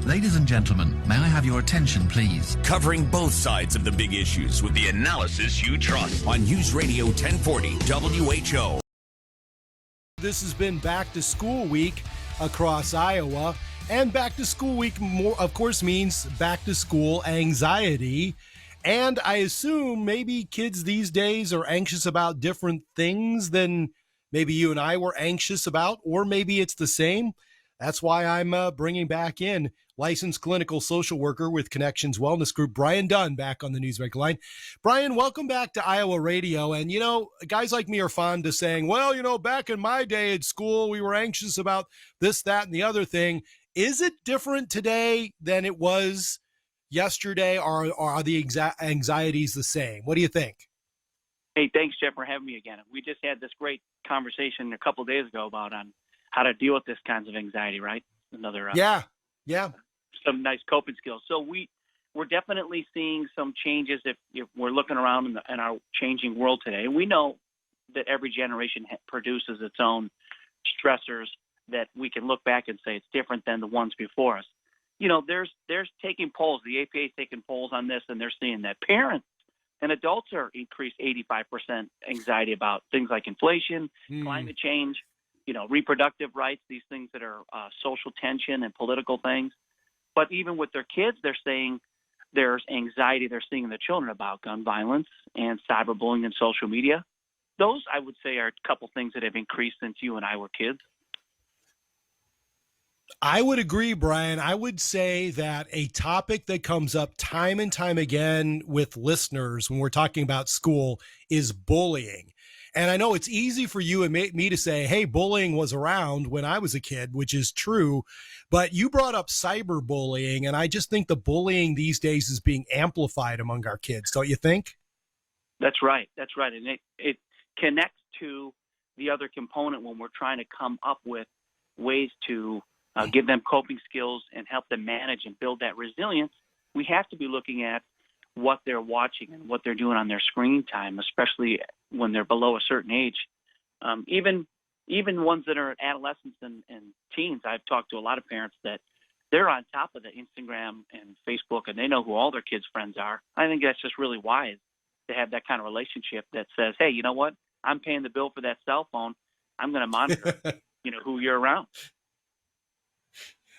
Ladies and gentlemen, may I have your attention, please? Covering both sides of the big issues with the analysis you trust on News Radio 1040 WHO. This has been back to school week across Iowa, and back to school week, more, of course, means back to school anxiety. And I assume maybe kids these days are anxious about different things than maybe you and I were anxious about, or maybe it's the same. That's why I'm bringing back in licensed clinical social worker with Connections Wellness Group, Brian Dunn, back on the Newsbreak line. Brian, welcome back to Iowa Radio. And, you know, guys like me are fond of saying, well, you know, back in my day at school, we were anxious about this, that, and the other thing. Is it different today than it was yesterday, or are the anxieties the same? What do you think? Hey, thanks, Jeff, for having me again. We just had this great conversation a couple of days ago about how to deal with this kinds of anxiety, right? Another yeah, some nice coping skills. So we're definitely seeing some changes if we're looking around in our changing world today. And we know that every generation produces its own stressors that we can look back and say it's different than the ones before us. You know, there's taking polls. The APA is taking polls on this, and they're seeing that parents and adults are increased 85% anxiety about things like inflation, climate change, you know, reproductive rights, these things that are social tension and political things. But even with their kids, they're saying there's anxiety they're seeing in the children about gun violence and cyberbullying and social media. Those, I would say, are a couple things that have increased since you and I were kids. I would agree, Brian. I would say that a topic that comes up time and time again with listeners when we're talking about school is bullying. And I know it's easy for you and me to say, hey, bullying was around when I was a kid, which is true. But you brought up cyberbullying, and I just think the bullying these days is being amplified among our kids. Don't you think? That's right. That's right. And it connects to the other component when we're trying to come up with ways to give them coping skills and help them manage and build that resilience. We have to be looking at what they're watching and what they're doing on their screen time, especially when they're below a certain age. Even ones that are adolescents and teens, I've talked to a lot of parents that they're on top of the Instagram and Facebook, and they know who all their kids' friends are. I think that's just really wise to have that kind of relationship that says, hey, you know what? I'm paying the bill for that cell phone. I'm going to monitor, who you're around.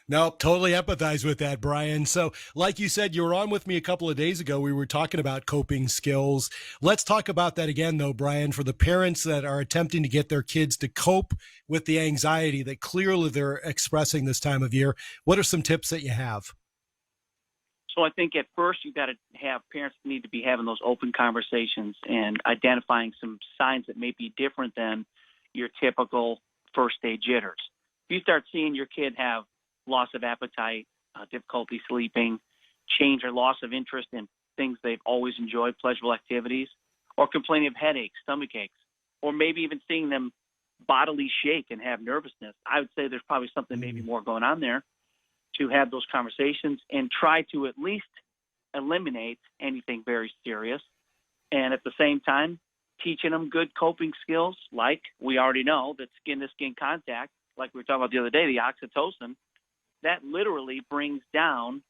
No, totally empathize with that, Brian. So like you said, you were on with me a couple of days ago. We were talking about coping skills. Let's talk about that again, though, Brian, for the parents that are attempting to get their kids to cope with the anxiety that clearly they're expressing this time of year. What are some tips that you have? So I think at first you've got to have parents need to be having those open conversations and identifying some signs that may be different than your typical first day jitters. If you start seeing your kid have loss of appetite, difficulty sleeping, change or loss of interest in things they've always enjoyed, pleasurable activities, or complaining of headaches, stomach aches, or maybe even seeing them bodily shake and have nervousness, I would say there's probably something maybe more going on there, to have those conversations and try to at least eliminate anything very serious. And at the same time, teaching them good coping skills, like we already know that skin-to-skin contact, like we were talking about the other day, the oxytocin, that literally brings down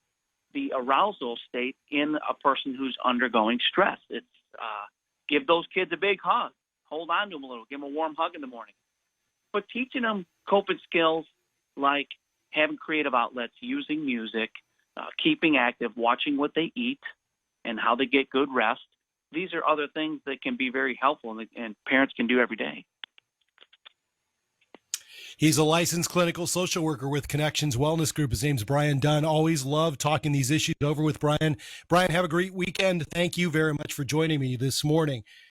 the arousal state in a person who's undergoing stress. It's give those kids a big hug, hold on to them a little, give them a warm hug in the morning. But teaching them coping skills like having creative outlets, using music, keeping active, watching what they eat, and how they get good rest. These are other things that can be very helpful and parents can do every day. He's a licensed clinical social worker with Connections Wellness Group. His name's Brian Dunn. Always love talking these issues over with Brian. Brian, have a great weekend. Thank you very much for joining me this morning.